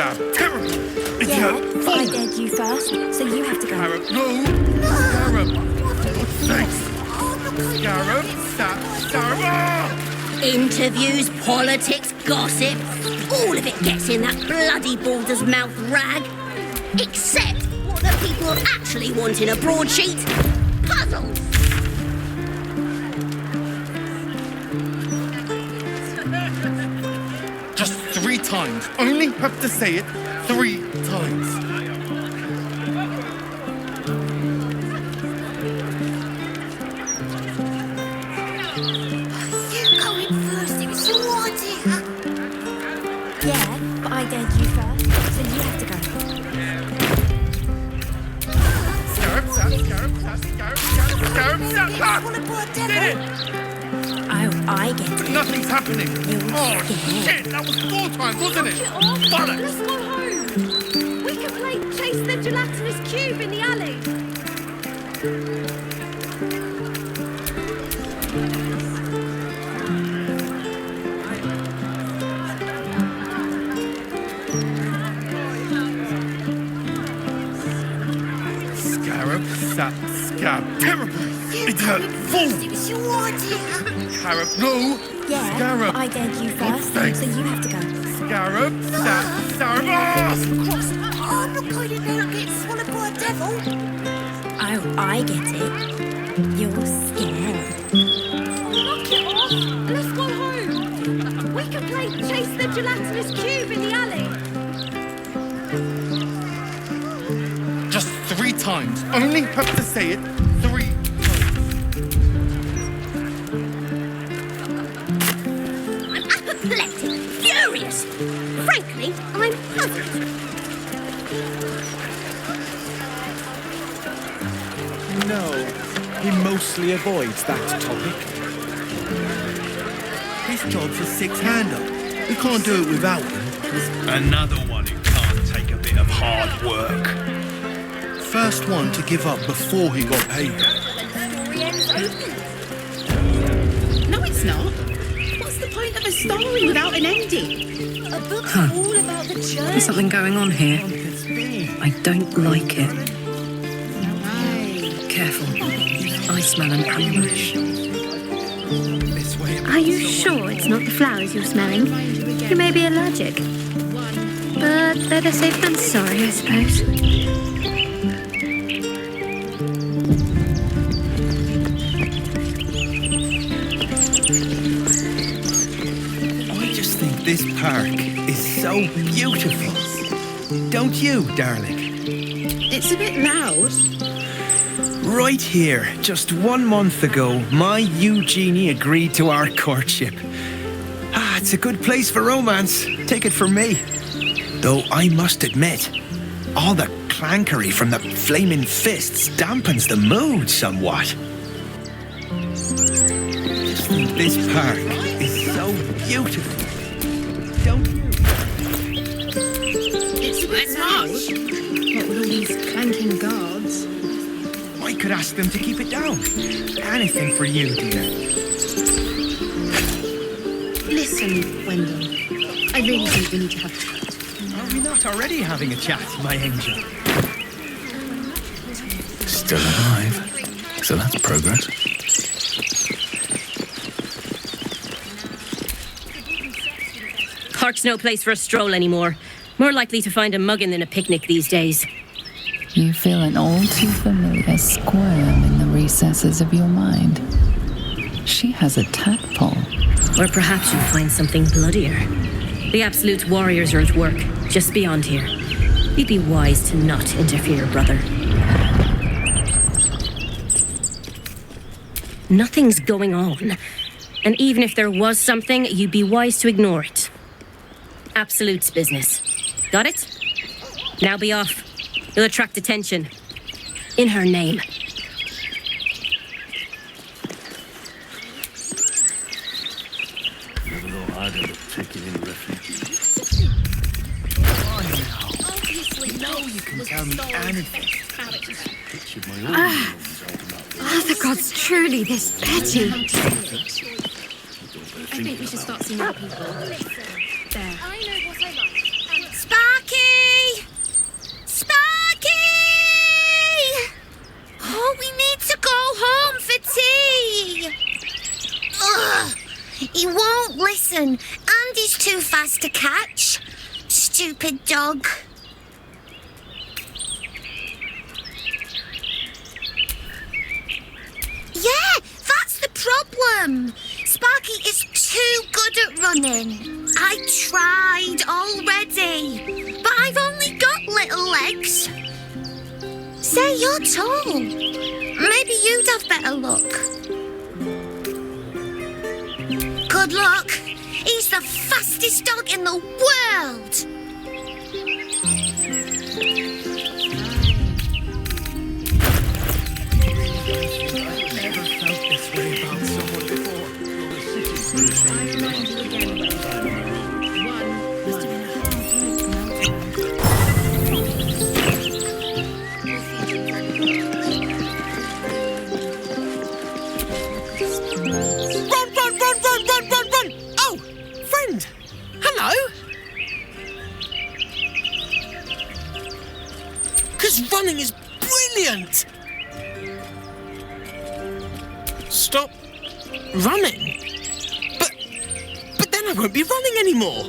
scab. Terrible. Yeah, I dared you first, so you have to go. Scarab, no. Scarab. God's sakes. Scarab, Scarab. Interviews, politics, gossip, all of it gets in that bloody Baldur's mouth rag. Except what the people actually want in a broadsheet. Puzzles. Just 3 times. Only have to say it 3 times. You going first, it was your idea. Yeah, but I dared you first, so you have to go. Scarab, Scarab, Scarab, Scarab, Scarab. Did it! Oh, I get it. Nothing's happening. Oh, shit! That was 4 times, wasn't it? Bollocks! Let's go home. We can play Chase the Gelatinous Cube in the alley. Scarab, Scab. Terrible! Idiot! Fool! It was your idea. Scarab, no! Yeah, Scarab! but I dared you God's first, sakes. so you have to go. Scarab, Scarab! I'm not going in there and get swallowed by a devil. Oh, I get it. You're scared. Knock it off. Let's go home. We can play Chase the Gelatinous Cube in the alley. Just 3 times. Only have to say it 3 times. I'm apoplectic, furious. Frankly, I'm puzzled. No, he mostly avoids that topic. His job's a six-hander. We can't do it without him. Another one who can't take a bit of hard work. First one to give up before he got paid. No, it's not. What's the point of a story without an ending? A book's all about the journey. There's something going on here. I don't like it. Careful. I smell an ambush. Are you sure it's not the flowers you're smelling? You may be allergic. But better safe than sorry, I suppose. I just think this park is so beautiful. Don't you, darling? It's a bit loud. Right here, just 1 month ago, my Eugenie agreed to our courtship. It's a good place for romance. Take it from me. Though I must admit, all the clankery from the flaming fists dampens the mood somewhat. Just think this park is so beautiful. Don't you? It's a bit loud. What with all these clanking guards? I could ask them to keep it down. Anything for you, dear. Listen, Wendell. I really think we need to have a chat. Are we not already having a chat, my angel? Still alive. So that's progress. Park's no place for a stroll anymore. More likely to find a muggin than a picnic these days. You feel an all too familiar squirm in the recesses of your mind. She has a tadpole. Or perhaps you'll find something bloodier. The Absolute warriors are at work, just beyond here. You'd be wise to not interfere, brother. Nothing's going on. And even if there was something, you'd be wise to ignore it. Absolute's business. Got it? Now be off. You'll attract attention. In her name. No, you can tell me anything. Are the gods truly this petty? I think we should start seeing other people. There. I know what I like. Sparky! fast to catch. Stupid dog. Yeah, that's the problem. Sparky is too good at running. I tried already, but I've only got little legs. Say, you're tall. Maybe you'd have better luck. Good luck. He's the fastest dog in the world. I've never felt this way about someone before. Run! Oh, friend! Hello? Because running is brilliant! Stop running? But then I won't be running anymore.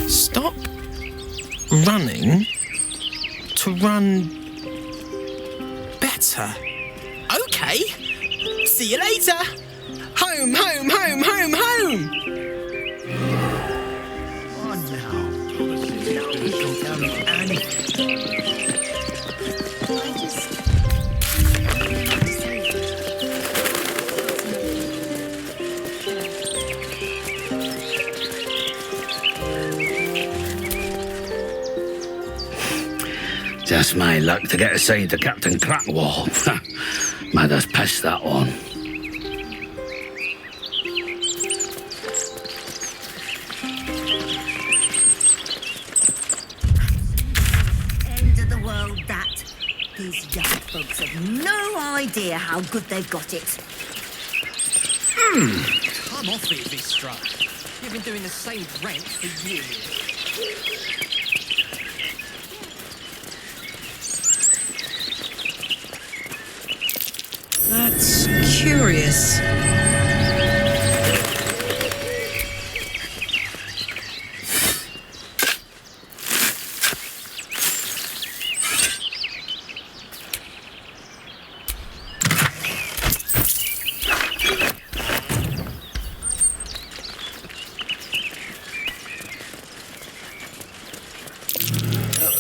Stop running to run better. Okay. See you later. Home, home, home, home, home. Come on now. Go down with Annie. Just my luck to get assigned to Captain Crackwall. Mad as piss, that one. End of the world, that. These young folks have no idea how good they've got it. Come off it, Vistra. You've been doing the same rant for years. That's curious.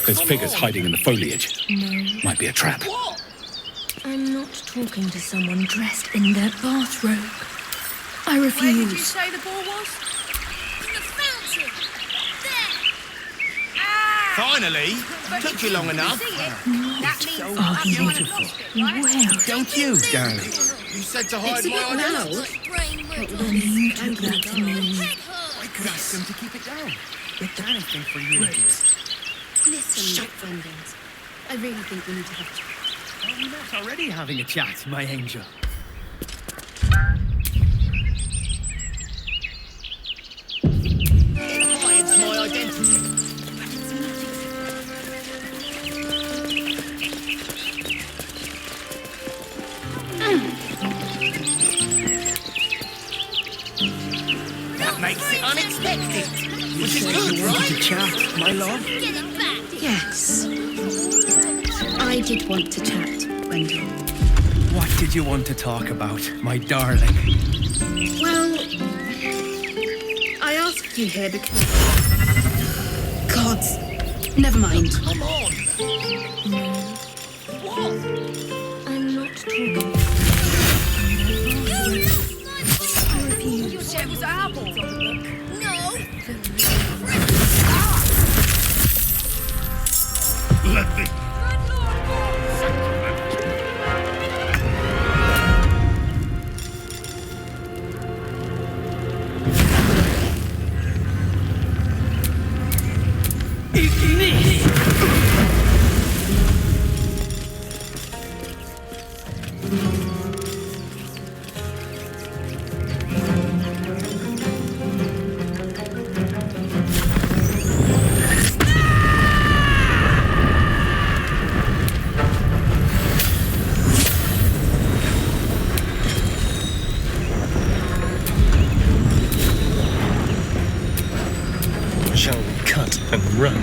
There's figures hiding in the foliage. No. Might be a trap. I'm not talking to someone dressed in their bathrobe. I refuse. Where did you say the ball was? In the fountain. There. Finally! Took you long enough. That means Oh, beautiful. Where? Don't you, darling? You said to hide It's a bit my loud. Then you took that to mean I could ask them to keep it down. It's anything for you, dear. Listen, Brendan. I really think we need to have a chat. Are we not already having a chat, my angel? It hides my identity. That makes it unexpected. Which is good, right? To chat, my love. Yes. I did want to chat, Brendan. What did you want to talk about, my darling? Well, I asked you here because... Gods, never mind. Come on. I'm not talking. I refuse. You said it was apple. No. Let me. Shall we cut and run?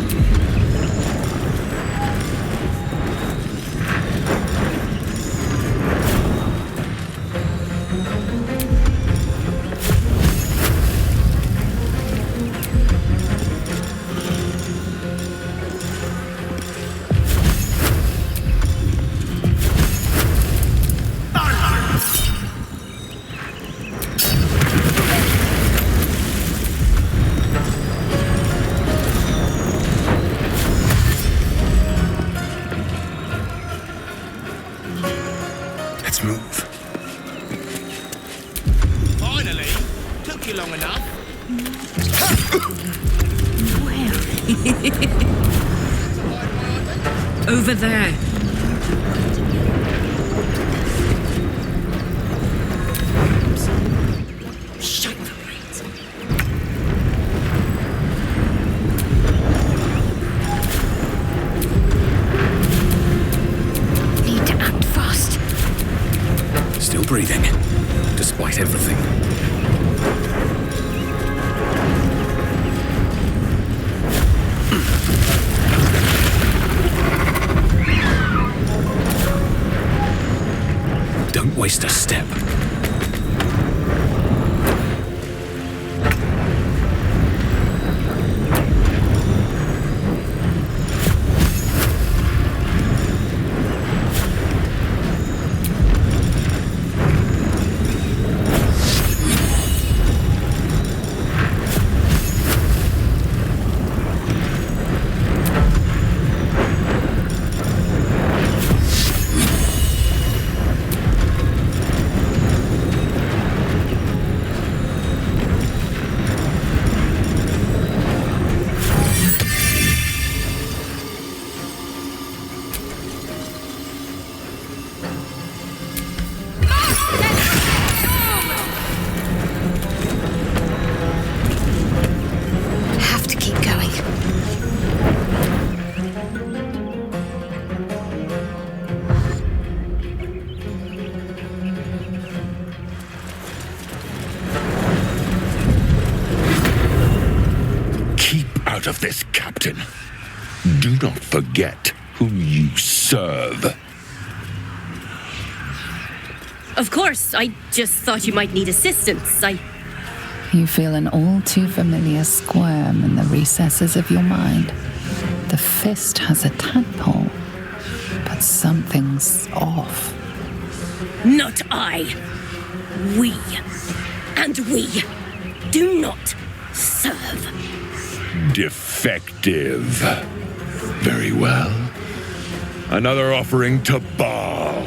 Let's move. Finally! Took you long enough. Over there. Shut the brains. Need to act fast. Still breathing, despite everything. Don't waste a step. Have to keep going. Keep out of this, Captain. Do not forget who you serve. Of course, I just thought you might need assistance. You feel an all too familiar squirm in the recesses of your mind. The fist has a tadpole, but something's off. Not I. We. And we do not serve. Defective. Very well. Another offering to Baal.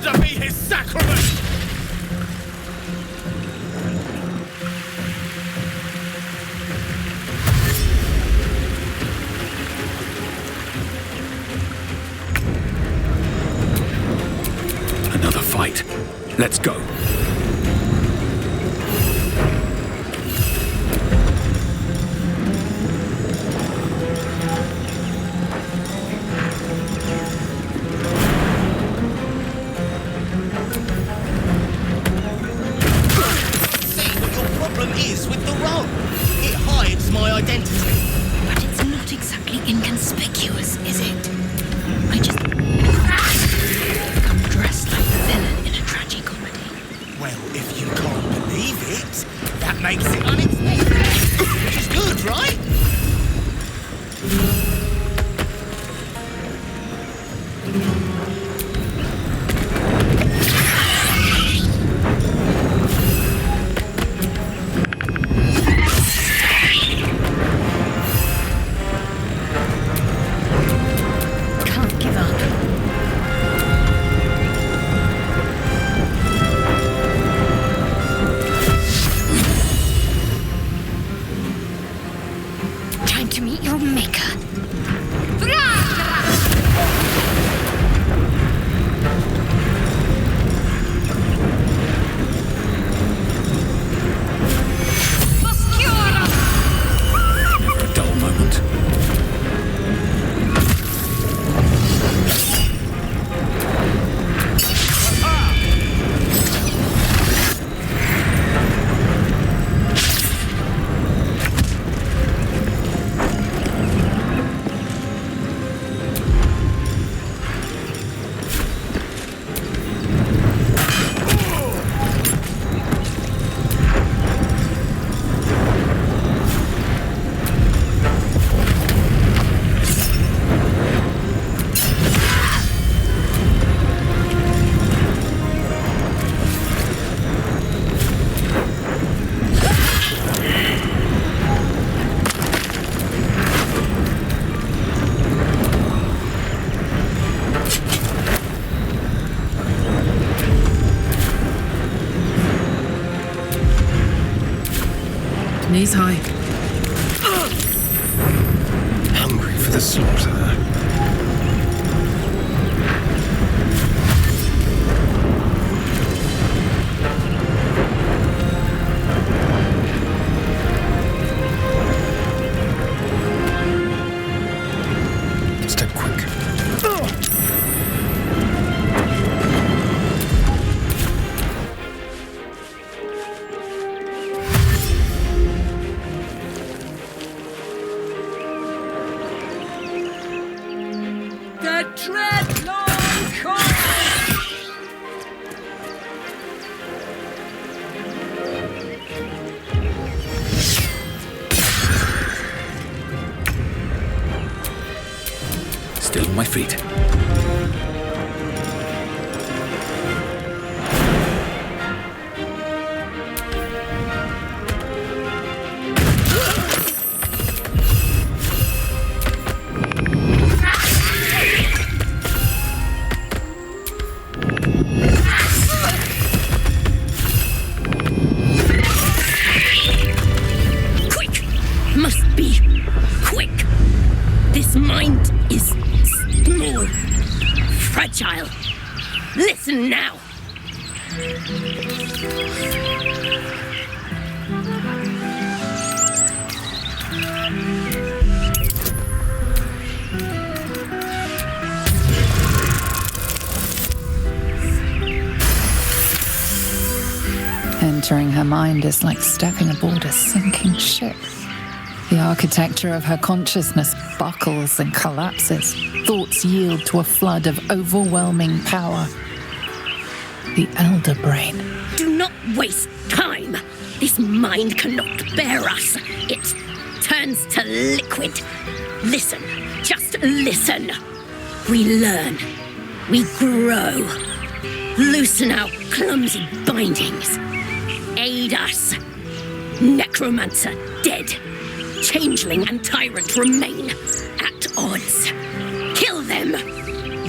murder be his sacrament! Another fight. Let's go. Is with the robe. It hides my identity. But it's not exactly inconspicuous, is it? I just come dressed like the villain in a tragicomedy. Well, if you can't believe it, that makes it unexpected. Which is good, right? Knees high. Hungry for the slaughter. Step quick. Still on my feet. Quick! Must be quick! This mind is small, fragile. Listen now. Entering her mind is like stepping aboard a sinking ship. The architecture of her consciousness buckles and collapses. Thoughts yield to a flood of overwhelming power. The Elder Brain. Do not waste time. This mind cannot bear us. It turns to liquid. Listen. Just listen. We learn. We grow. Loosen our clumsy bindings. Aid us. Necromancer dead. Changeling and tyrant remain at odds. Kill them.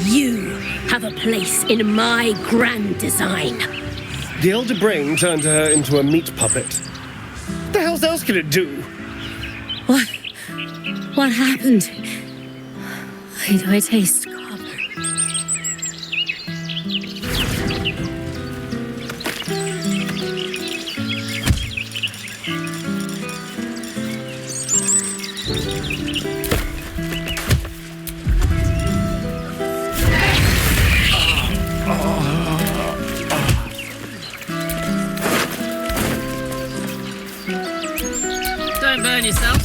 You have a place in my grand design. The Elder Brain turned her into a meat puppet. What the hell else could it do? What happened? Why do I taste copper? Don't burn yourself.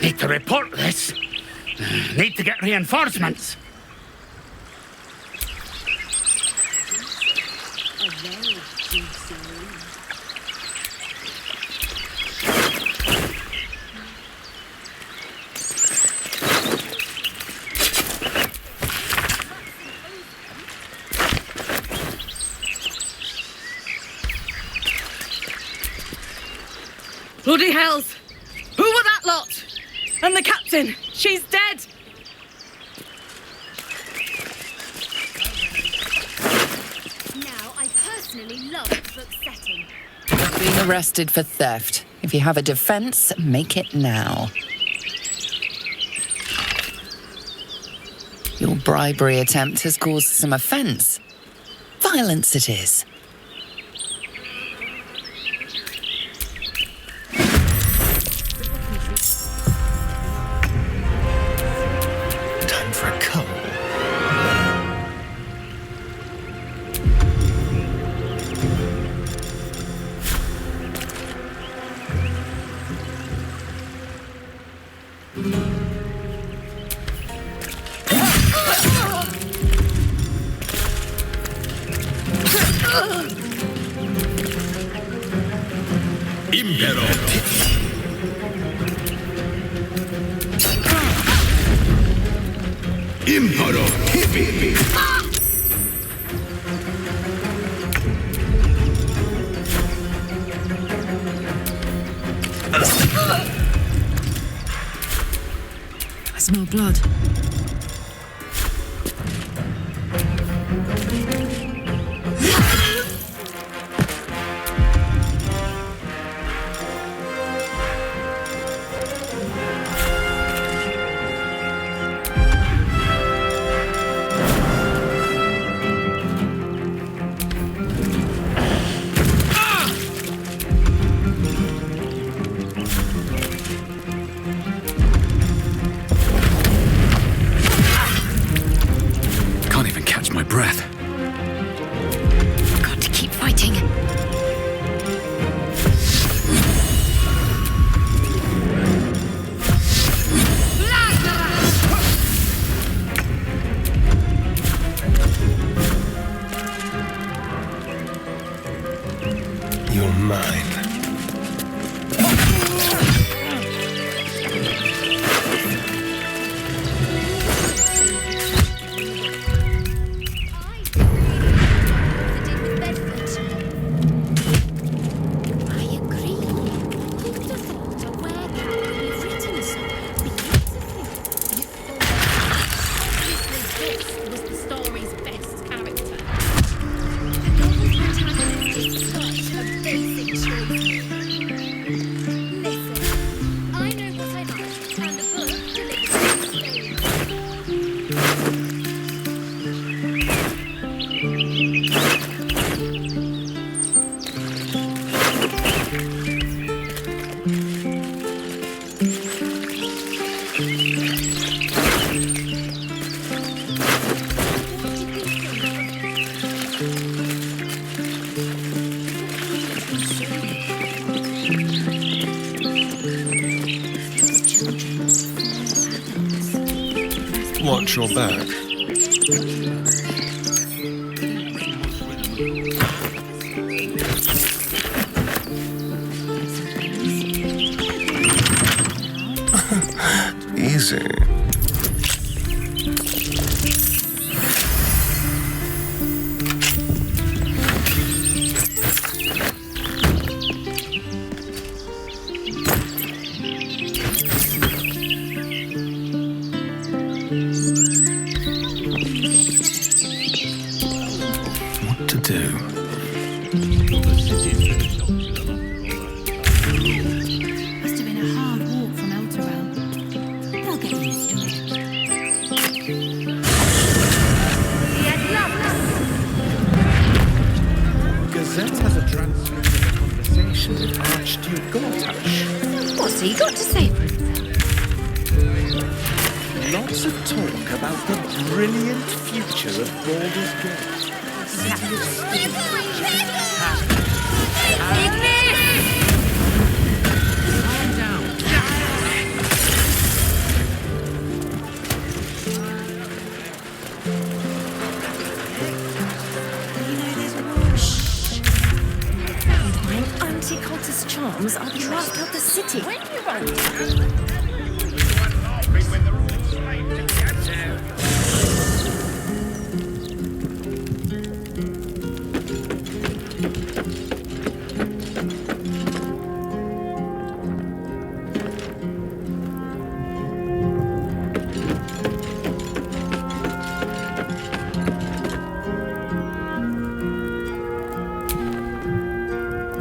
Need to report this. Need to get reinforcements. Bloody hells! Who were that lot? And the captain! She's dead! Now, I personally love book setting. You've been arrested for theft. If you have a defense, make it now. Your bribery attempt has caused some offense. Violence it is. Time for a cull. I smell blood. Watch your back. Easy. What to do? Must have been a hard walk from Elturel. They'll get used to it. Gazette has a transcript of a conversation with Archduke Gortash. What's he got to say? Lots of talk about the brilliant future of Baldur's Gate. Anti-cultist charms are draft out the city. Where do you run?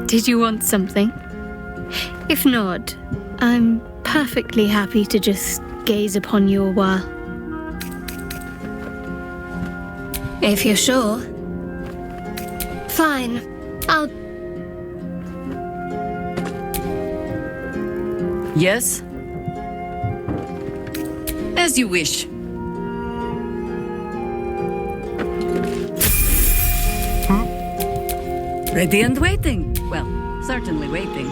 Did you want something? If not, I'm perfectly happy to just gaze upon you a while. If you're sure. Fine. I'll... Yes? As you wish. Ready and waiting. Well, certainly waiting.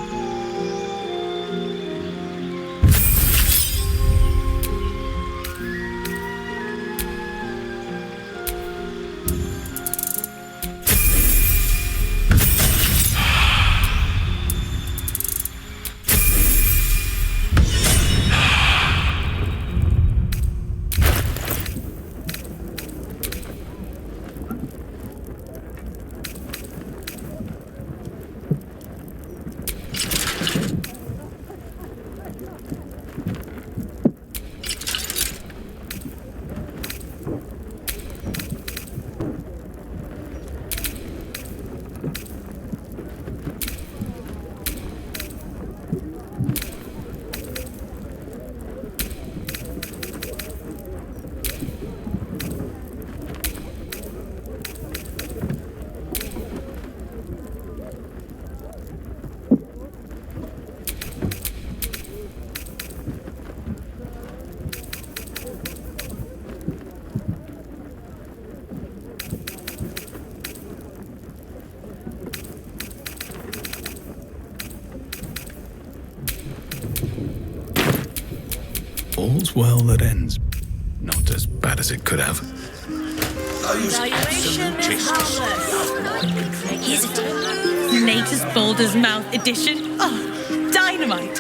All's well that ends. Not as bad as it could have. Those absolute Is it? Latest Baldur's Mouth edition? Oh, dynamite!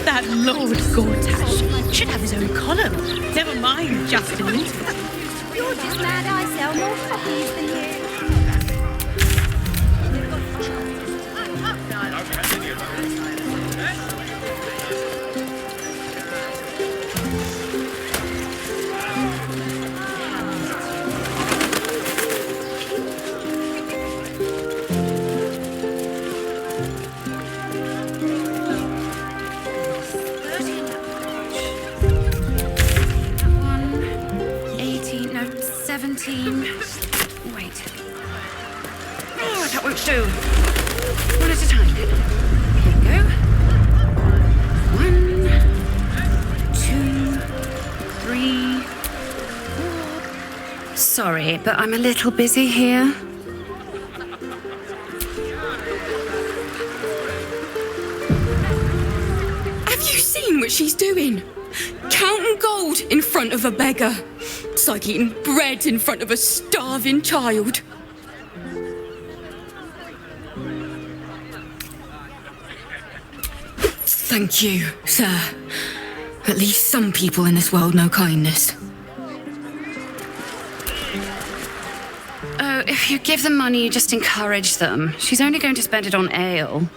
That Lord Gortash should have his own column. Never mind just an interview. You're just mad I sell more copies than you. Wait. Oh, that won't do. One at a time. Here we go. 1, 2, 3, 4. Sorry, but I'm a little busy here. what she's doing. Counting gold in front of a beggar. It's like eating bread in front of a starving child. Thank you, sir. At least some people in this world know kindness. Oh, if you give them money, you just encourage them. She's only going to spend it on ale.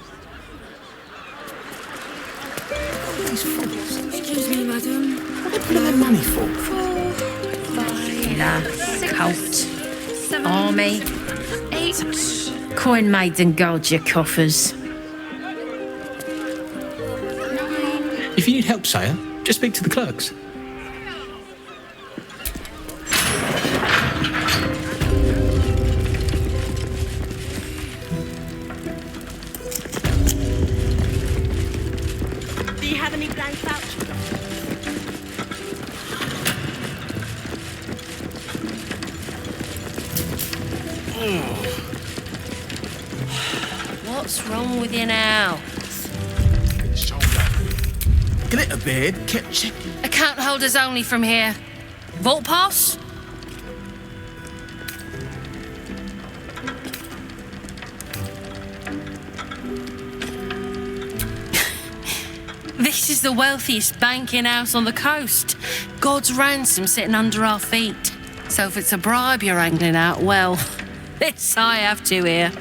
Excuse me, madam. What are they putting their money for? 4, 5, cult, army, 8. Coin made and guard your coffers. If you need help, sire, just speak to the clerks. Do you have any blank vouchers? What's wrong with you now? Glitterbeard kept checking. Account holders only from here. Vault pass? This is the wealthiest banking house on the coast. God's ransom sitting under our feet. So if it's a bribe you're angling out, well, this I have to here.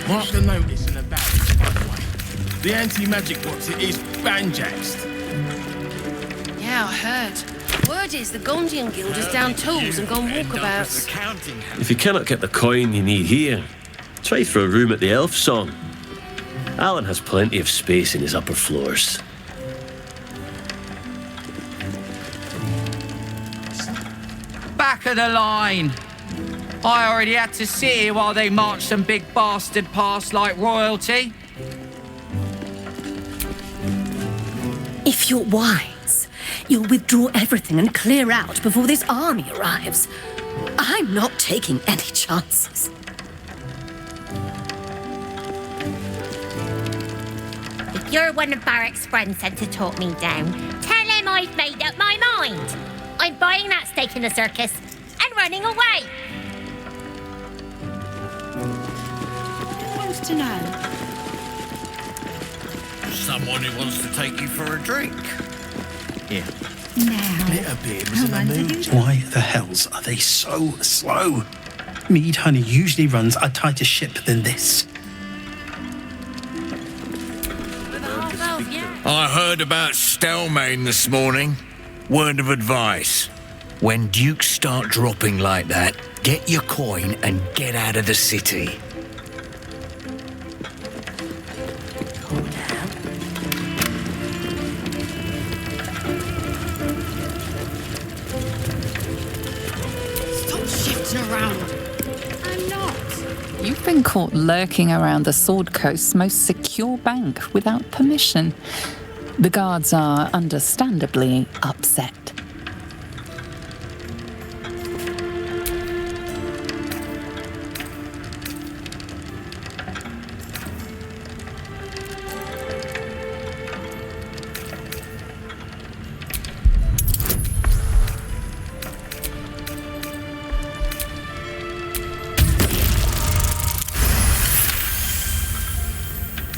Mark the notice in the barracks, by the way. The anti-magic box, it is banjaxed. Yeah, I heard. Word is the Gondian Guild has down tools and gone walkabouts. If you cannot get the coin you need here, try for a room at the Elf Song. Alan has plenty of space in his upper floors. Back of the line. I already had to sit here while they marched some big bastard past like royalty. If you're wise, you'll withdraw everything and clear out before this army arrives. I'm not taking any chances. If you're one of Barrack's friends sent to talk me down, tell him I've made up my mind. I'm buying that stake in the circus and running away. To know. Someone who wants to take you for a drink. Yeah. Now, Glitterbeard was in a mood. Why the hells are they so slow? Mead Honey usually runs a tighter ship than this. I heard about Stelmane this morning. Word of advice. When dukes start dropping like that, get your coin and get out of the city. You've been caught lurking around the Sword Coast's most secure bank without permission. The guards are understandably upset.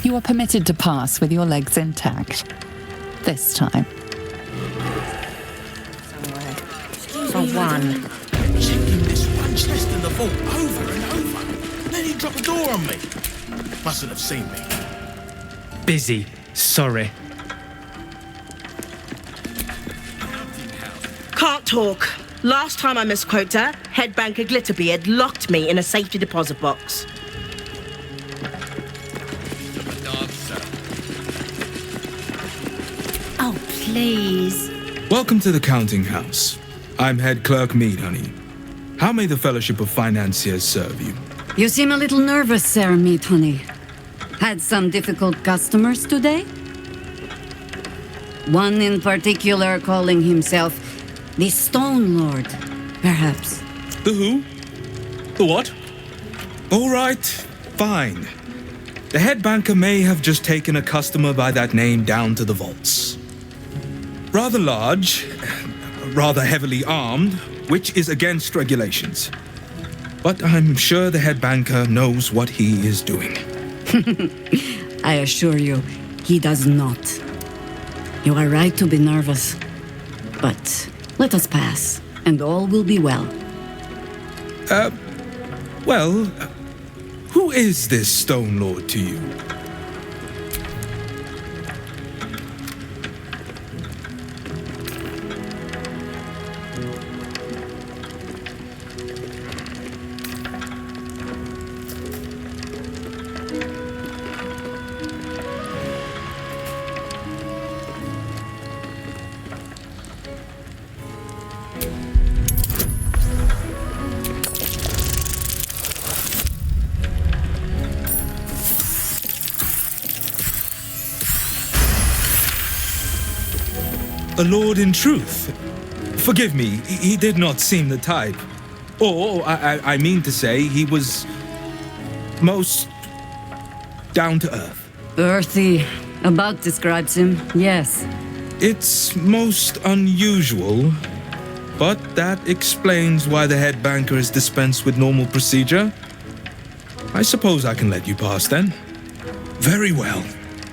You are permitted to pass with your legs intact. This time. For one. Checking this one chest in the vault over and over. Then he dropped the door on me. Mustn't have seen me. Busy. Sorry. Can't talk. Last time I misquoted her, head banker Glitterbeard locked me in a safety deposit box. Oh, please. Welcome to the counting house. I'm head clerk Mead Honey. How may the Fellowship of Financiers serve you? You seem a little nervous, Sir Meat Honey. Had some difficult customers today? One in particular calling himself the Stone Lord, perhaps. The who? The what? All right, fine. The head banker may have just taken a customer by that name down to the vaults. Rather large, rather heavily armed, which is against regulations. But I'm sure the head banker knows what he is doing. I assure you, he does not. You are right to be nervous. But let us pass, and all will be well. Well, who is this Stone Lord to you? A lord in truth. Forgive me, he did not seem the type. Or, I mean to say, he was most down to earth. Earthy. About describes him, yes. It's most unusual, but that explains why the head banker is dispensed with normal procedure. I suppose I can let you pass then. Very well.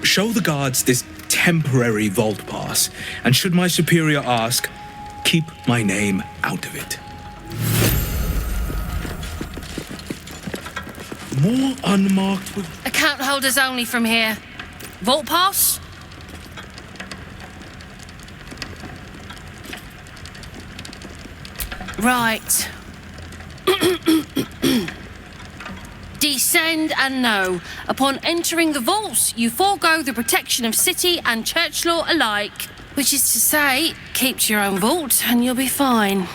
Show the guards this temporary vault pass, and should my superior ask, keep my name out of it. More unmarked with... Account holders only from here. Vault pass? Right. Descend and know. Upon entering the vaults, you forego the protection of city and church law alike. Which is to say, keep to your own vault and you'll be fine.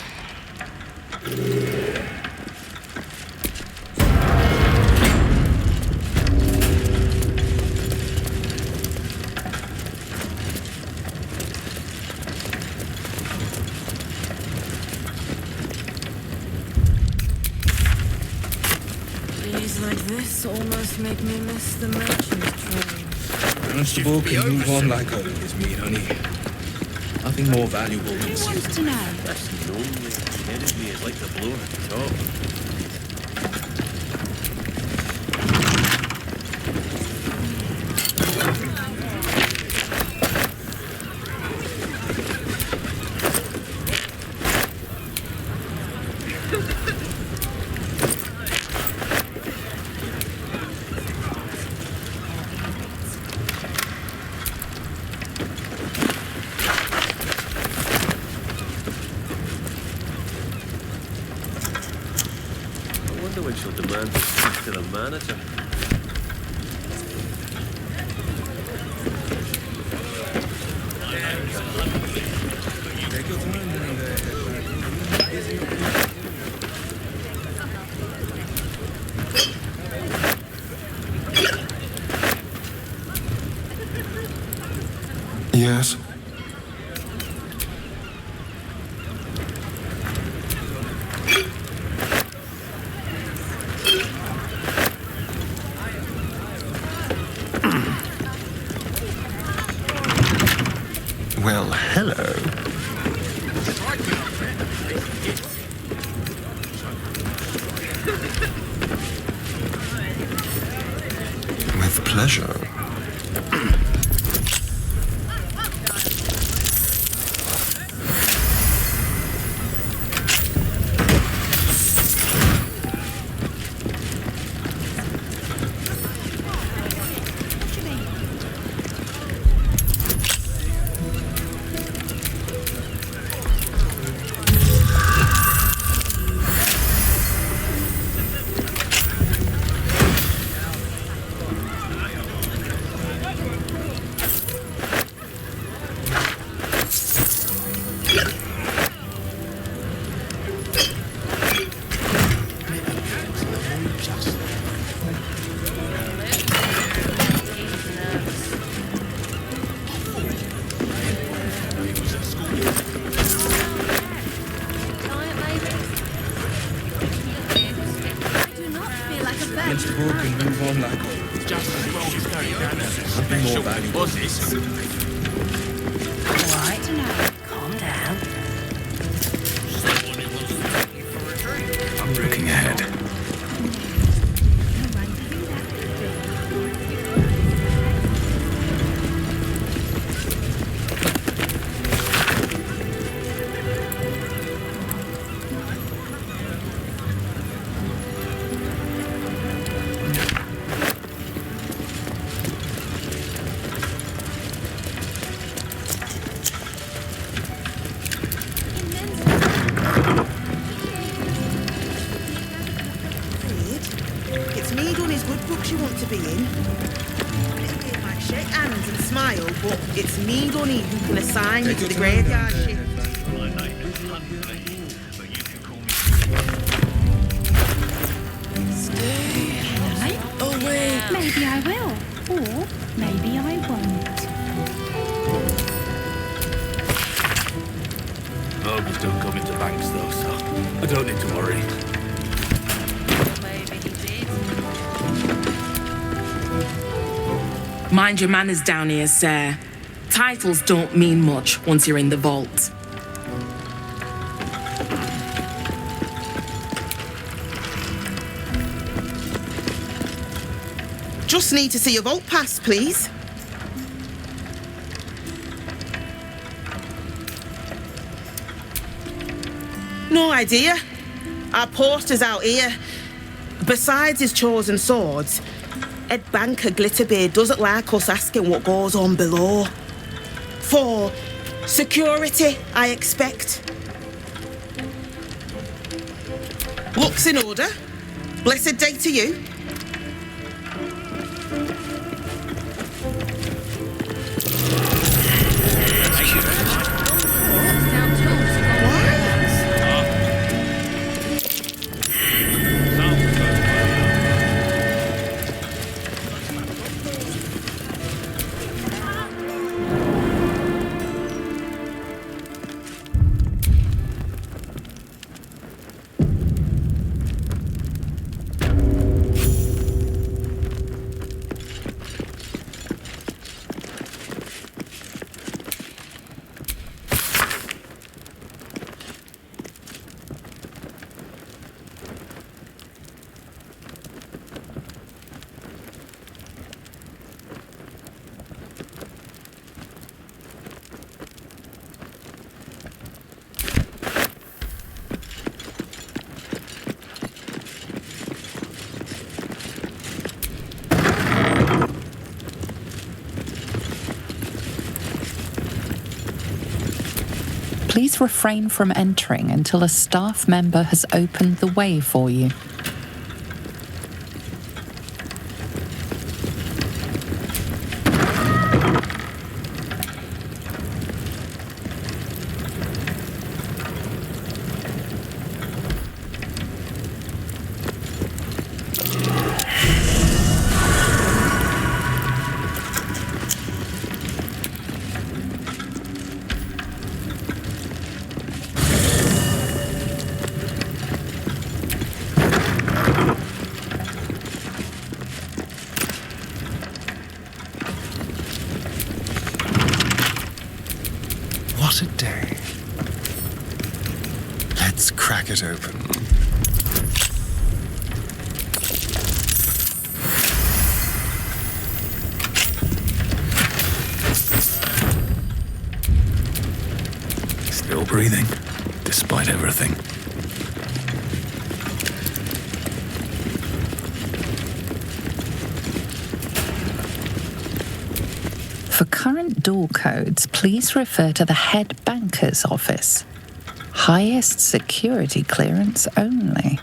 Days like this almost make me miss the merchant trade. Constable can move on like holding his meat, honey. Nothing more valuable than wants to know? That's the only enemy is like the blower at the top. When she'll demand to speak to the manager. Yes. Well, hello. With pleasure. move on like always. Just as well as going down a Something more special valuable. deposit. All right, now, calm down. I'm looking ahead. It's me done his good books you want to be in. It might shake hands and smile, but it's me Dunny who can assign you to the graveyard shift. Oh, wait. Maybe I will, or maybe I won't. Nobles don't come into banks though, so I don't need to worry. Mind your manners down here, sir. Titles don't mean much once you're in the vault. Just need to see your vault pass, please. No idea. Our poster's out here. Besides his chosen swords, head banker Glitterbeard doesn't like us asking what goes on below. For security, I expect. Looks in order. Blessed day to you. Please refrain from entering until a staff member has opened the way for you. What a day. Let's crack it open. Still breathing, despite everything. For current door codes, please refer to the head banker's office. Highest security clearance only.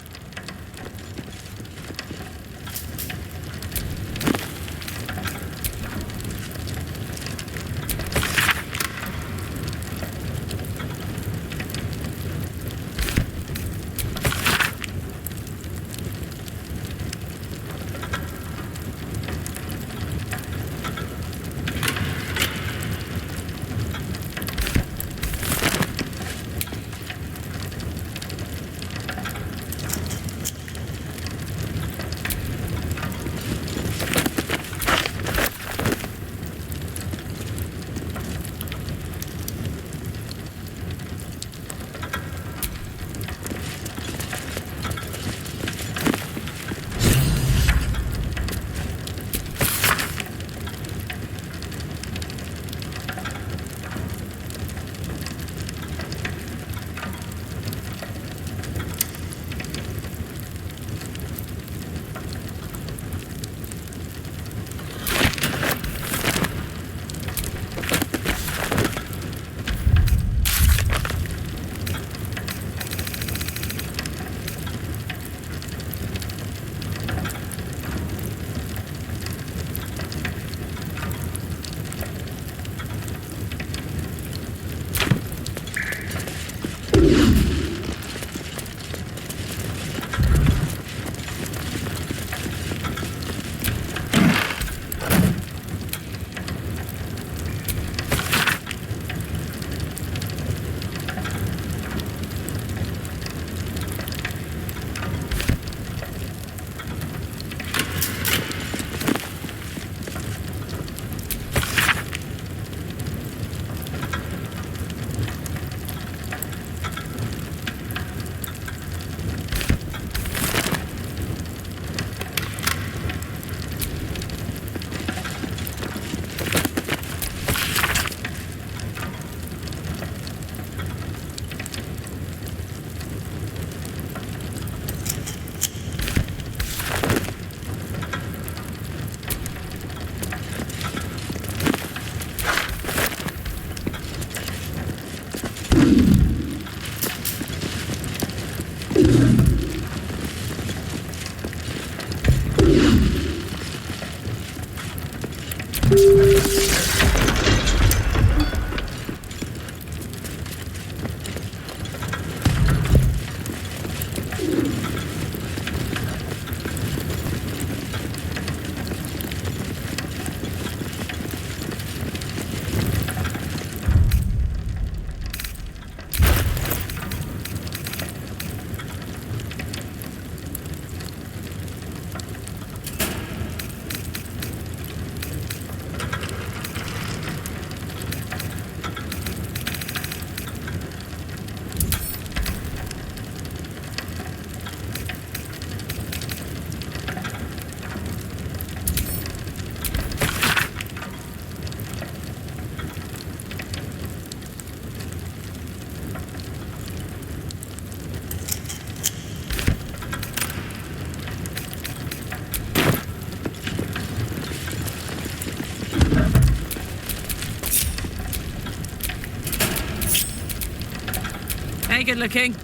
very good looking.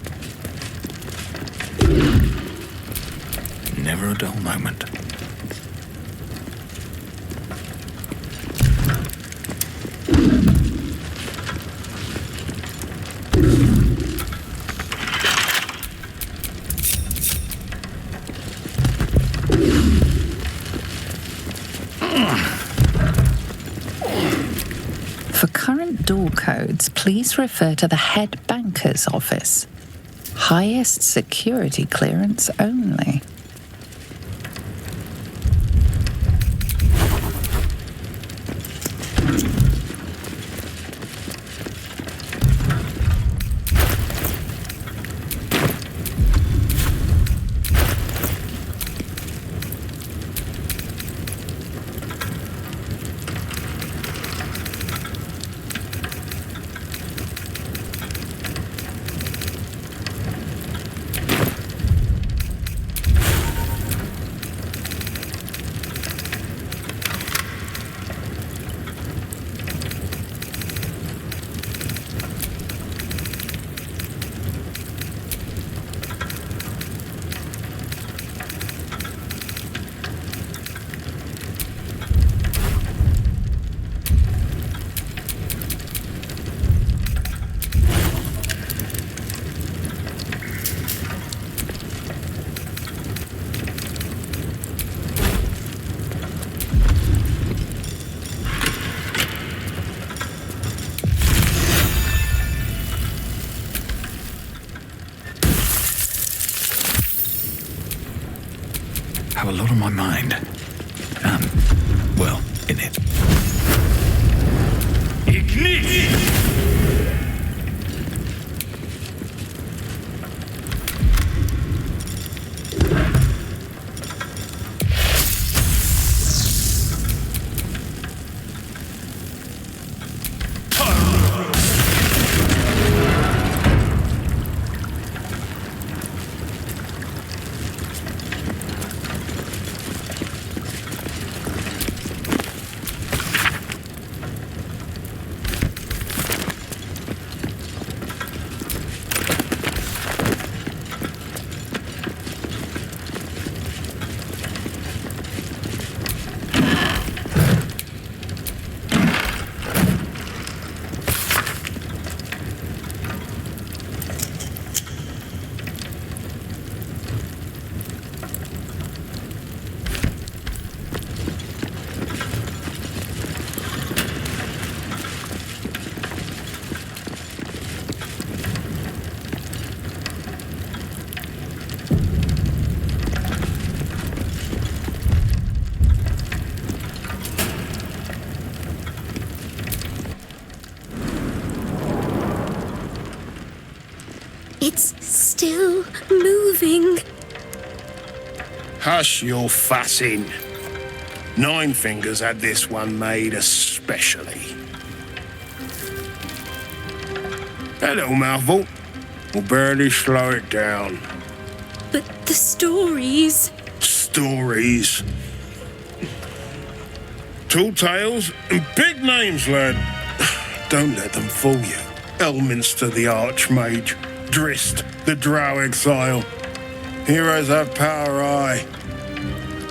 Never a dull moment. For current door codes, please refer to the head banker's office. Highest security clearance only. Have a lot on my mind. Well, in it. Ignite! It's still moving. Hush your fussing. Nine Fingers had this one made especially. That little mouthful will barely slow it down. But the stories... Stories. Tall tales and big names, lad. Don't let them fool you. Elminster the Archmage, Drist the Drow Exile. Heroes have power, aye,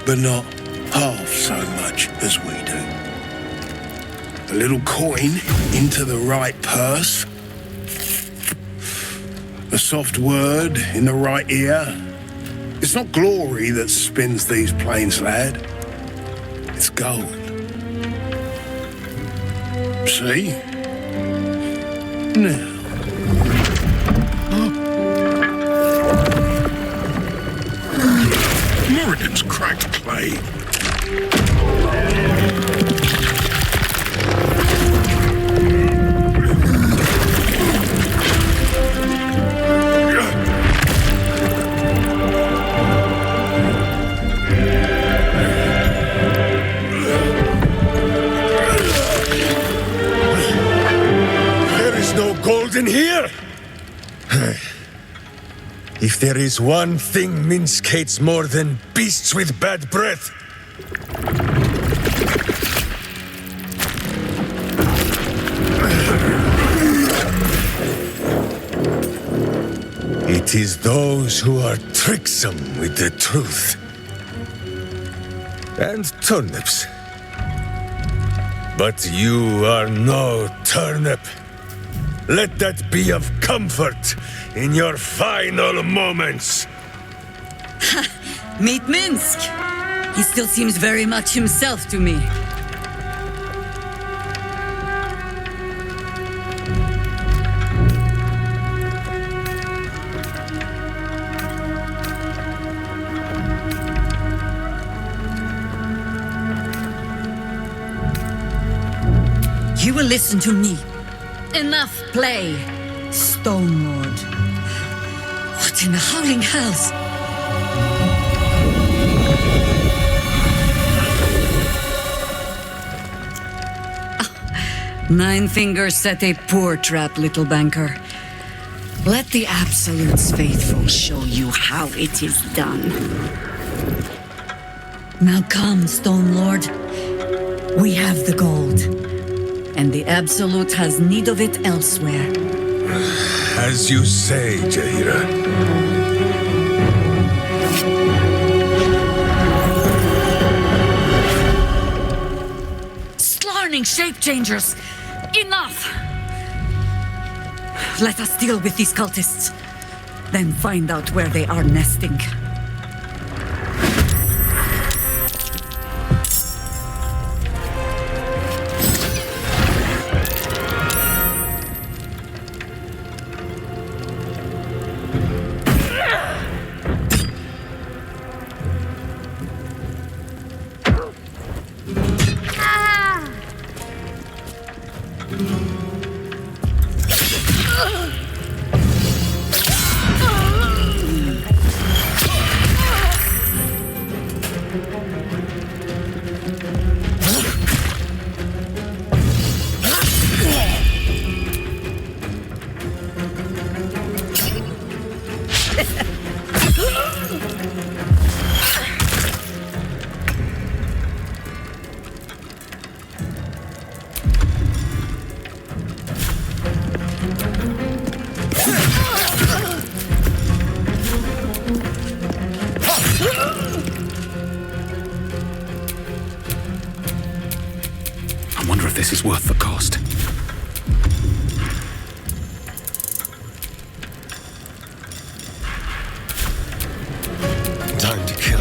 but not half so much as we do. A little coin into the right purse, a soft word in the right ear. It's not glory that spins these plains, lad. It's gold. See? Now. Moradin's cracked clay. There is no gold in here. If there is one thing Minsc hates more than beasts with bad breath, It is those who are tricksome with the truth. And turnips. But you are no turnip. Let that be of comfort in your final moments. Meet Minsc. He still seems very much himself to me. You will listen to me. Enough play, Stone Lord. What in the howling hells? Nine fingers set a poor trap, little banker. Let the Absolute's faithful show you how it is done. Now come, Stone Lord. We have the gold, and the Absolute has need of it elsewhere. As you say, Jaheira. Slarning shape-changers! Enough! Let us deal with these cultists, then find out where they are nesting. I wonder if this is worth the cost. Time to kill.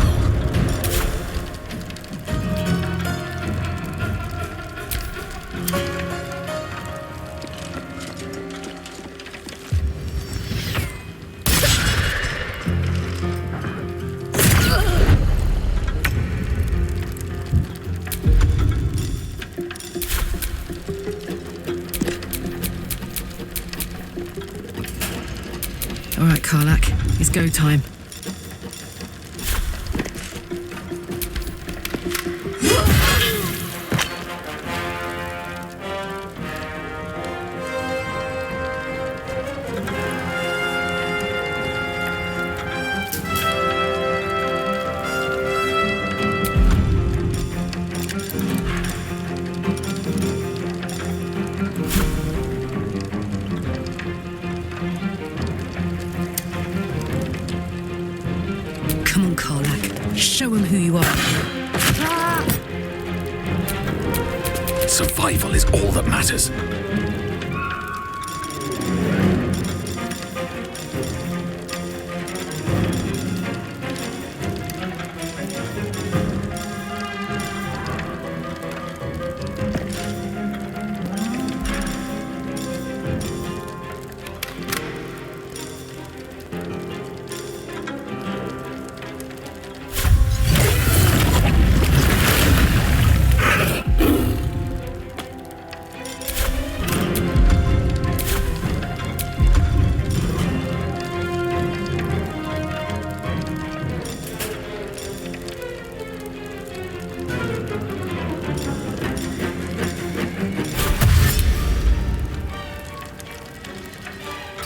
All right, Karlak, it's go time. Come on, Karlak. Show him who you are. Survival is all that matters.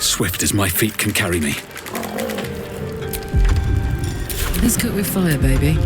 Swift as my feet can carry me. Let's cook with fire, baby.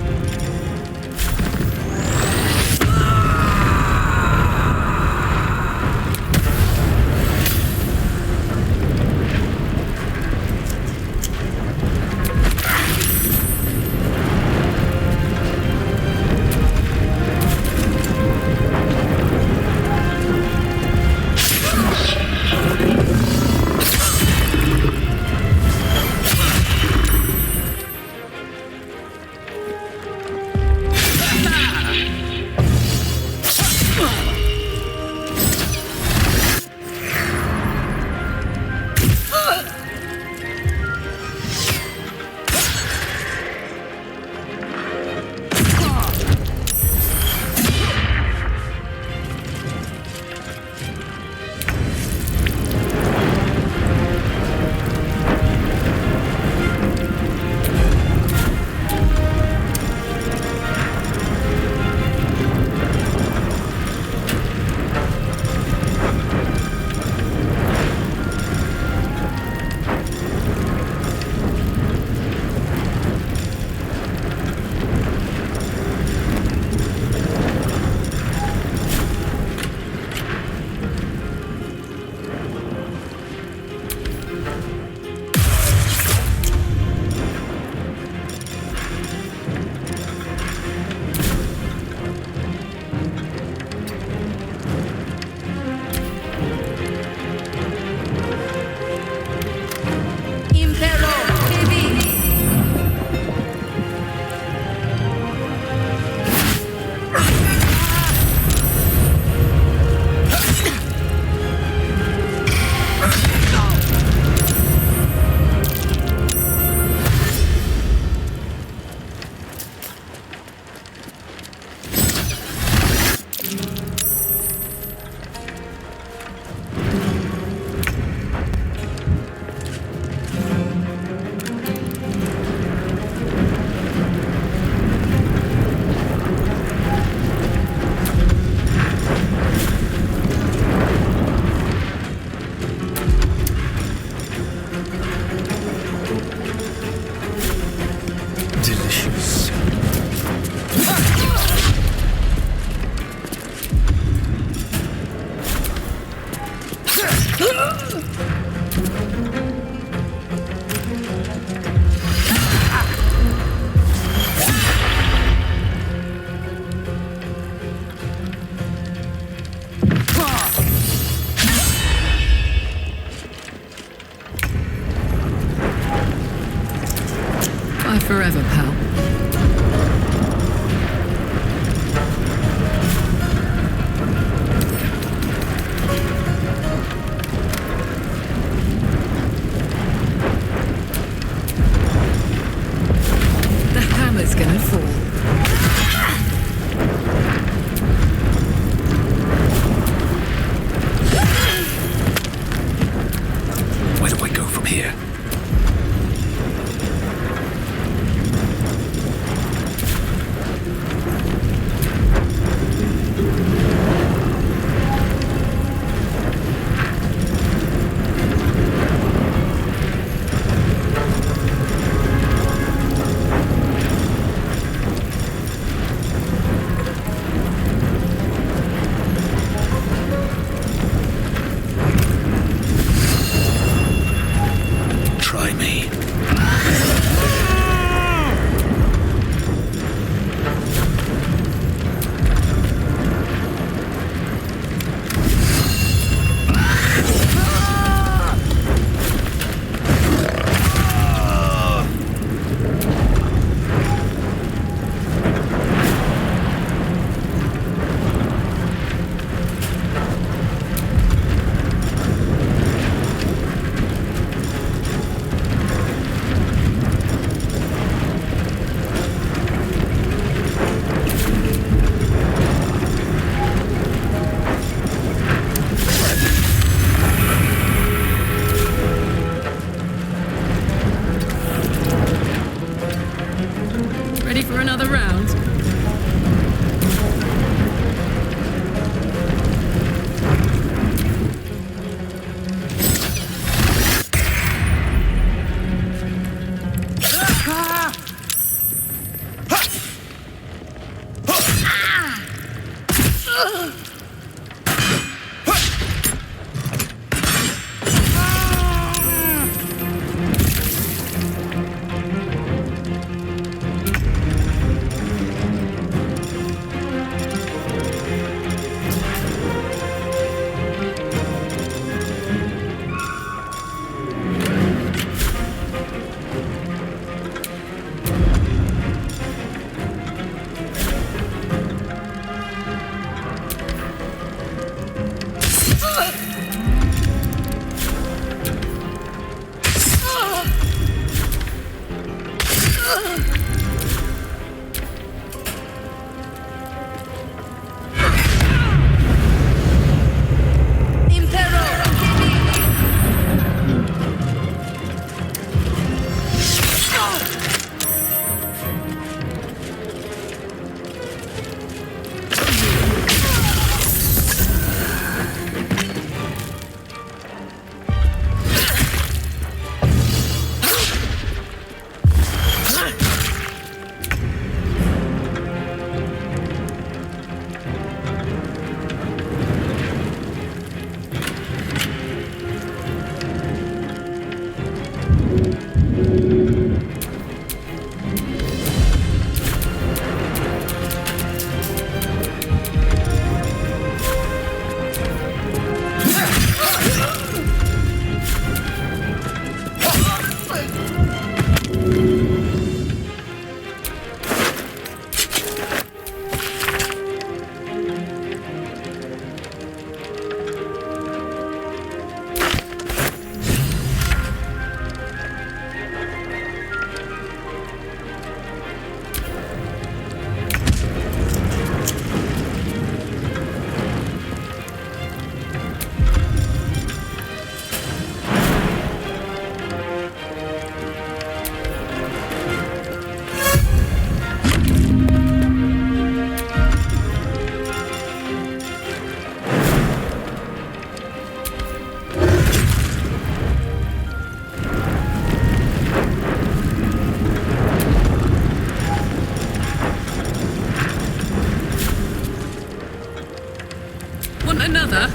Another?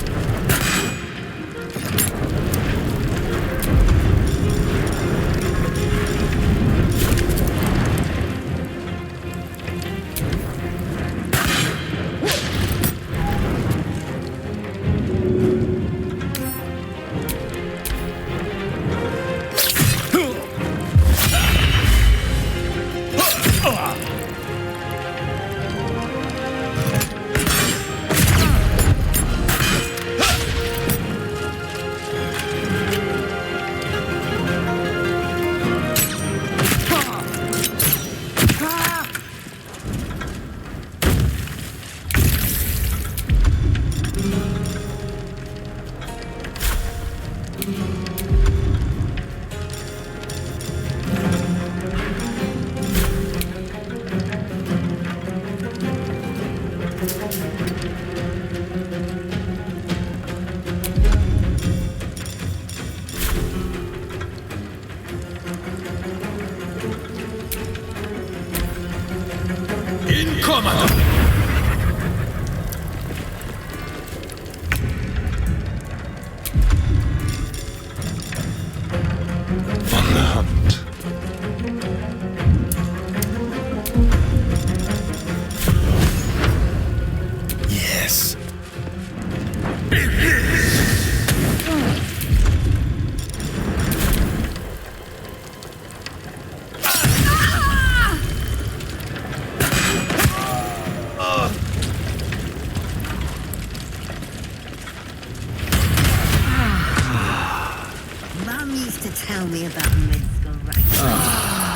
Tell me about Minsc, right?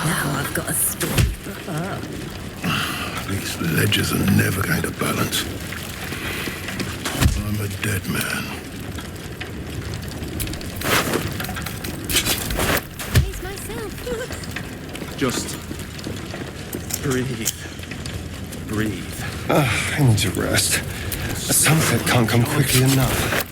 Now I've got a story for her. These ledgers are never going to balance. I'm a dead man. Please myself. Just breathe. Breathe. I need to rest. A sunset can't come quickly enough.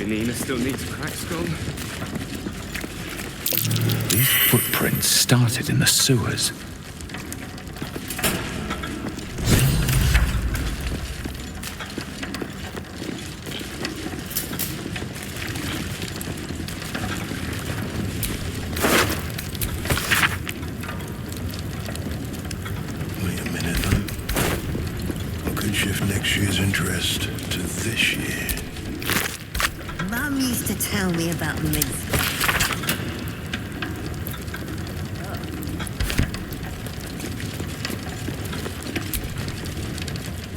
Maybe Nina still needs a cracked skull. These footprints started in the sewers. Wait a minute, though. I could shift next year's interest to this year. Mum used to tell me about Minsc.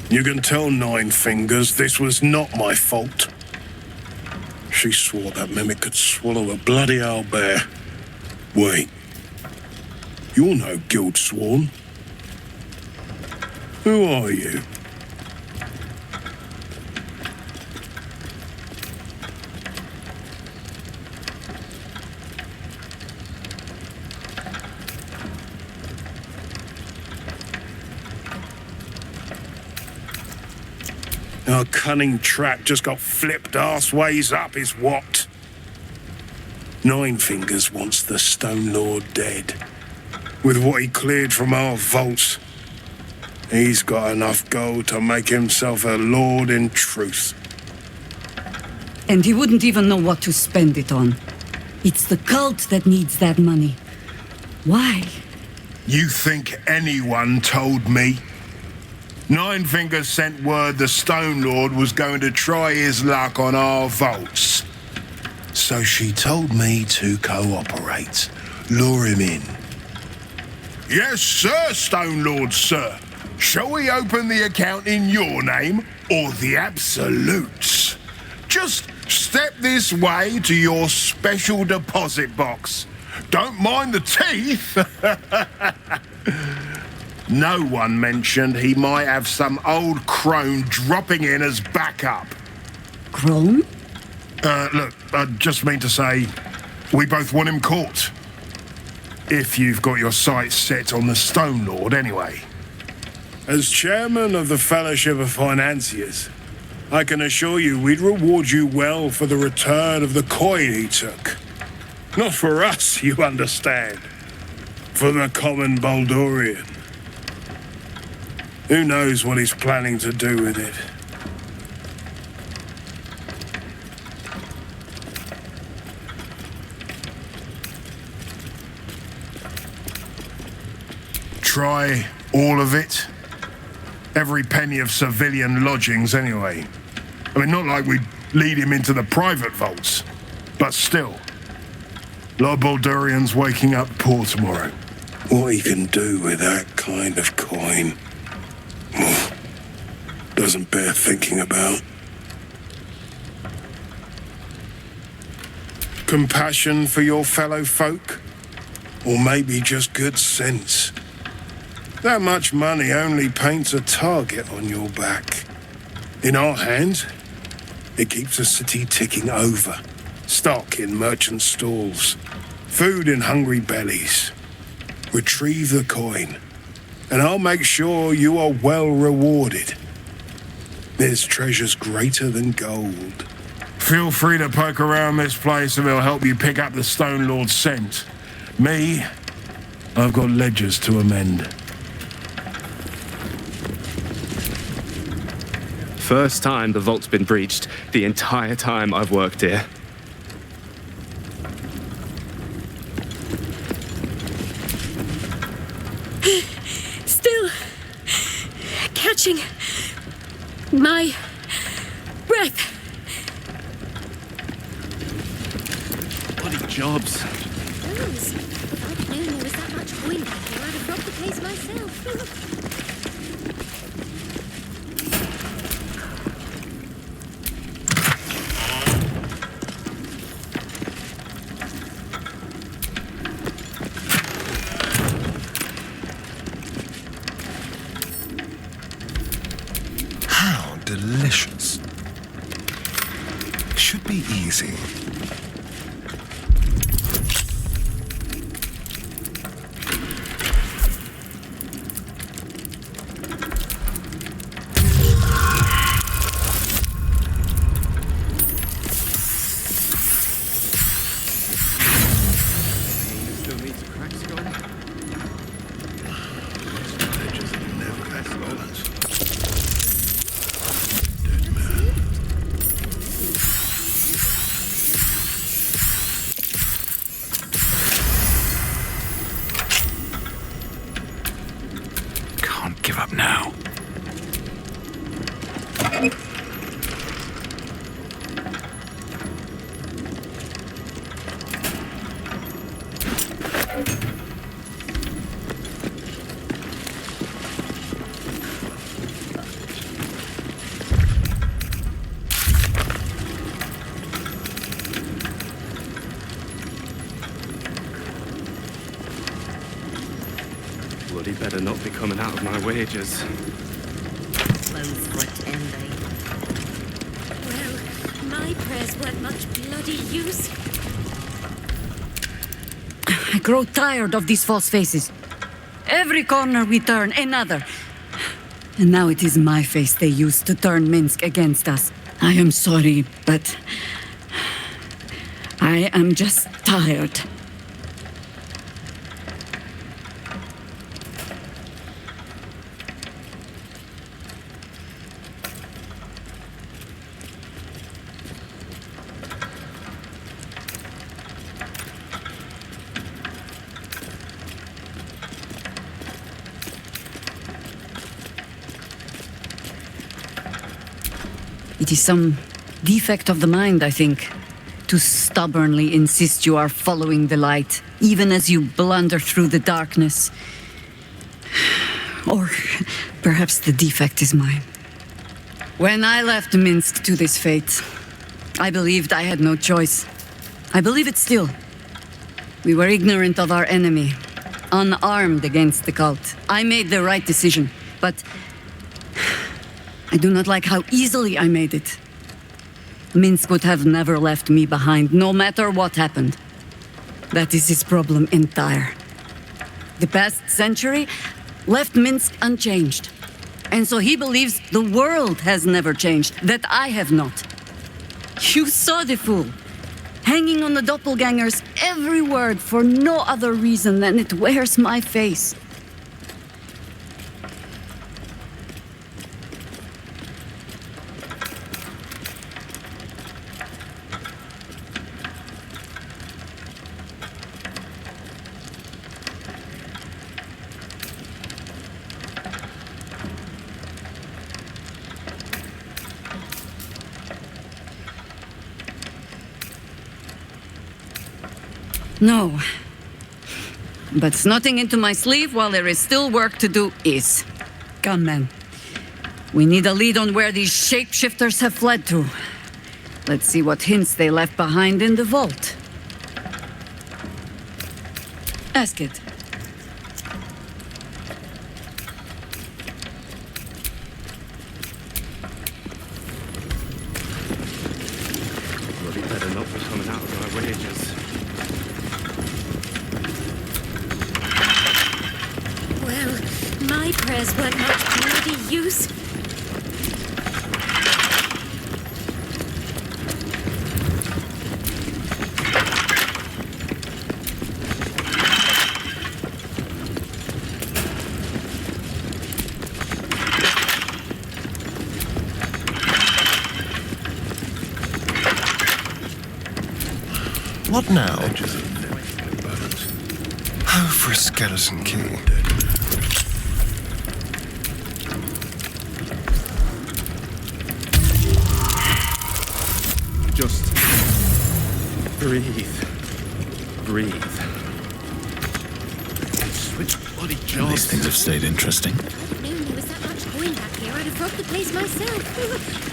You can tell Nine Fingers this was not my fault. She swore that mimic could swallow a bloody owlbear. Wait. You're no guild sworn. Who are you? Our cunning trap just got flipped arseways up is what? Nine Fingers wants the Stone Lord dead. With what he cleared from our vaults, he's got enough gold to make himself a lord in truth. And he wouldn't even know what to spend it on. It's the cult that needs that money. Why? You think anyone told me? Nine Fingers sent word the Stone Lord was going to try his luck on our vaults. So she told me to cooperate, lure him in. Yes, sir, Stone Lord, sir. Shall we open the account in your name or the Absolute's? Just step this way to your special deposit box. Don't mind the teeth. No one mentioned he might have some old crone dropping in as backup. Crone? Look, I just mean to say, we both want him caught. If you've got your sights set on the Stone Lord, anyway. As chairman of the Fellowship of Financiers, I can assure you we'd reward you well for the return of the coin he took. Not for us, you understand. For the common Baldurian. Who knows what he's planning to do with it? Try all of it? Every penny of civilian lodgings, anyway. I mean, not like we'd lead him into the private vaults, but still. A lot of Baldurians waking up poor tomorrow. What he can do with that kind of coin doesn't bear thinking about. Compassion for your fellow folk? Or maybe just good sense? That much money only paints a target on your back. In our hands, it keeps the city ticking over. Stock in merchant stalls, food in hungry bellies. Retrieve the coin, and I'll make sure you are well rewarded. There's treasures greater than gold. Feel free to poke around this place and it'll help you pick up the Stone Lord's scent. Me, I've got ledgers to amend. First time the vault's been breached the entire time I've worked here. Still catching my breath. Bloody jobs. If I'd known there was that much coin back here, I'd have robbed the place myself. Delicious. Should be easy. Bloody better not be coming out of my wages. Clothes for a 10 day. Well, my prayers weren't much bloody use. I grow tired of these false faces. Every corner we turn, another. And now it is my face they use to turn Minsc against us. I am sorry, but I am just tired. It is some defect of the mind, I think, to stubbornly insist you are following the light, even as you blunder through the darkness. Or perhaps the defect is mine. When I left Minsc to this fate, I believed I had no choice. I believe it still. We were ignorant of our enemy, unarmed against the cult. I made the right decision, but I do not like how easily I made it. Minsc would have never left me behind, no matter what happened. That is his problem entire. The past century left Minsc unchanged. And so he believes the world has never changed, that I have not. You saw the fool, hanging on the doppelganger's every word for no other reason than it wears my face. No. But snotting into my sleeve while there is still work to do is. Come, men. We need a lead on where these shapeshifters have fled to. Let's see what hints they left behind in the vault. Ask it. Bloody better not be coming out of my wages. Well, my prayers weren't much bloody use. What now? Oh, for a skeleton key. Just breathe. Breathe. Switch bloody These jobs. things have stayed interesting. If I'd known there was that much coin back here, I'd have robbed the place myself.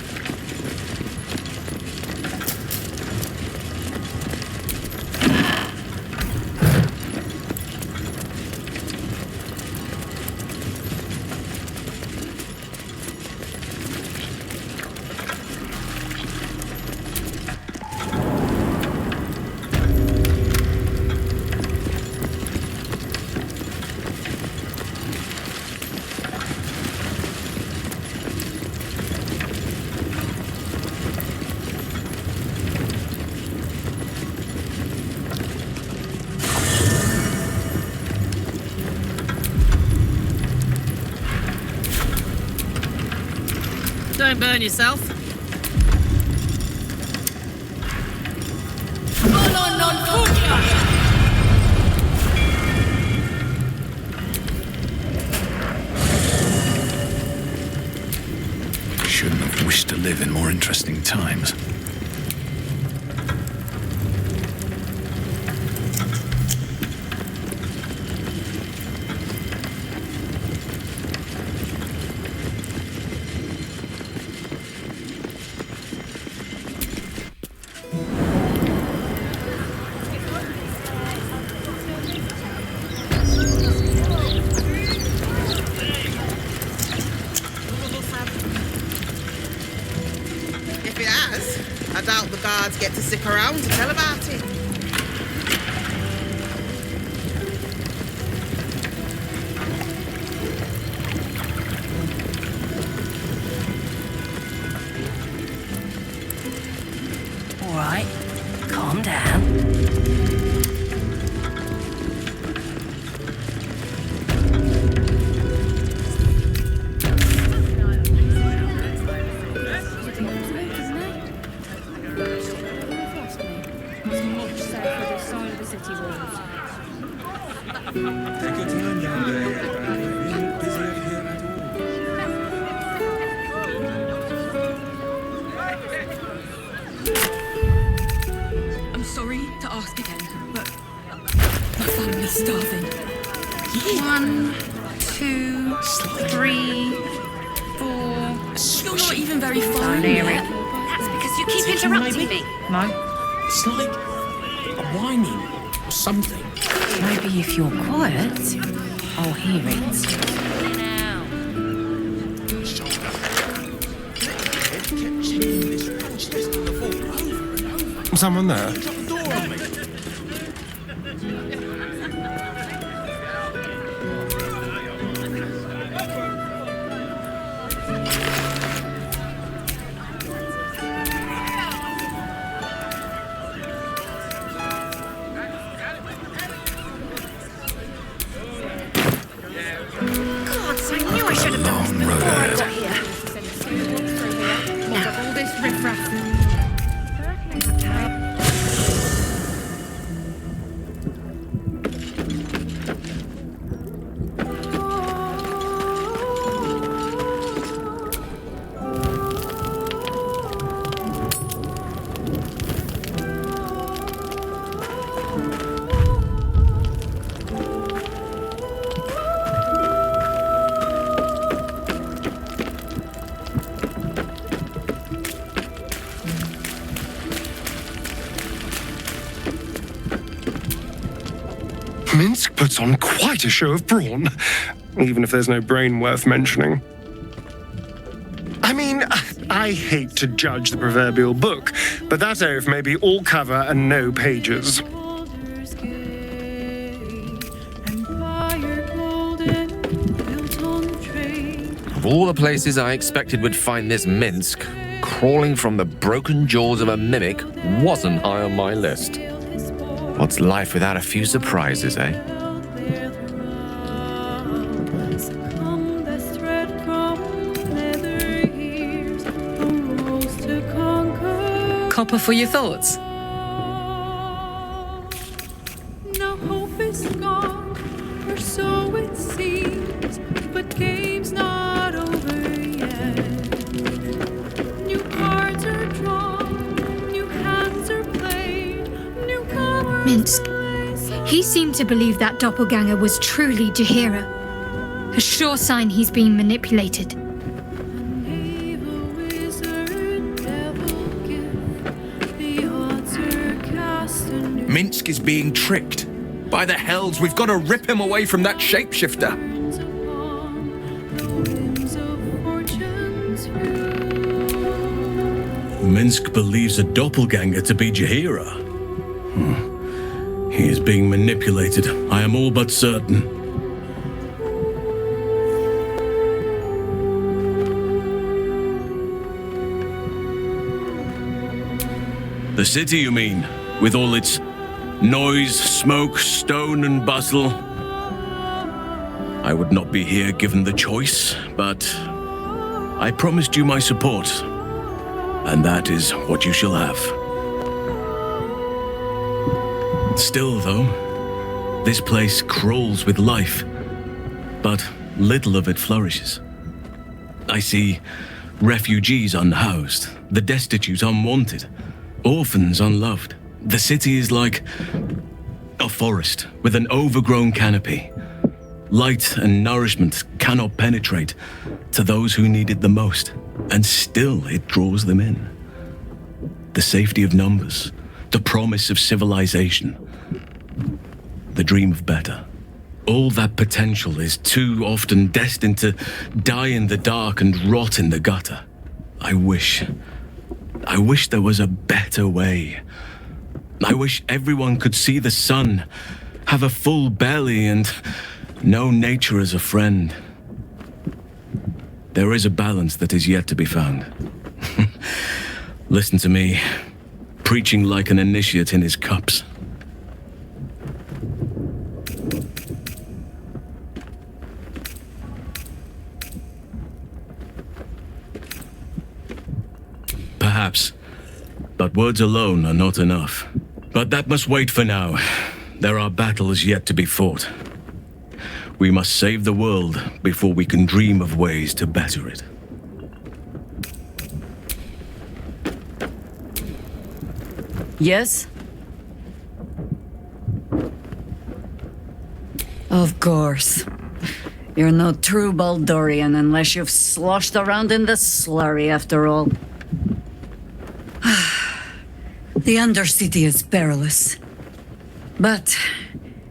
Don't burn yourself. Shouldn't have wished to live in more interesting times. hard to get to stick around to tell about it. All right, calm down. I'm sorry to ask again, but my family's starving. 1, 2, 3, 4. You're not even very far in yet. That's because you keep interrupting me. No. It's like a whining or something. Maybe if you're quiet, I'll hear it. Someone there? God, I knew I should have done this before I got here. Now, all this riffraff. Minsc puts on quite a show of brawn, even if there's no brain worth mentioning. I mean, I hate to judge the proverbial book, but that oaf may be all cover and no pages. Of all the places I expected would find this Minsc, crawling from the broken jaws of a mimic wasn't high on my list. What's life without a few surprises, eh? Copper for your thoughts. No hope is gone, or so it seems, but game's not over yet. New cards are drawn, new hands are played, newcomers. Minsc. He seemed to believe that doppelganger was truly Jaheira. A sure sign he's being manipulated. Minsc is being tricked. By the hells, we've got to rip him away from that shapeshifter. Minsc believes a doppelganger to be Jaheira. He is being manipulated, I am all but certain. The city, you mean? With all its noise, smoke, stone, and bustle? I would not be here given the choice, but I promised you my support, and that is what you shall have. Still, though, this place crawls with life, but little of it flourishes. I see refugees unhoused, the destitute unwanted, orphans unloved. The city is like a forest with an overgrown canopy. Light and nourishment cannot penetrate to those who need it the most, and still it draws them in. The safety of numbers, the promise of civilization, the dream of better. All that potential is too often destined to die in the dark and rot in the gutter. I wish I wish there was a better way. I wish everyone could see the sun, have a full belly, and know nature as a friend. There is a balance that is yet to be found. Listen to me, preaching like an initiate in his cups. Perhaps, but words alone are not enough. But that must wait for now. There are battles yet to be fought. We must save the world before we can dream of ways to better it. Yes? Of course. You're no true Baldurian unless you've sloshed around in the slurry after all. The Undercity is perilous. But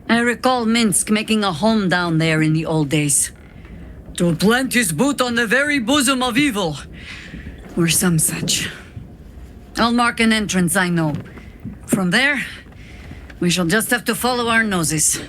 I recall Minsc making a home down there in the old days. To plant his boot on the very bosom of evil. Or some such. I'll mark an entrance, I know. From there, we shall just have to follow our noses.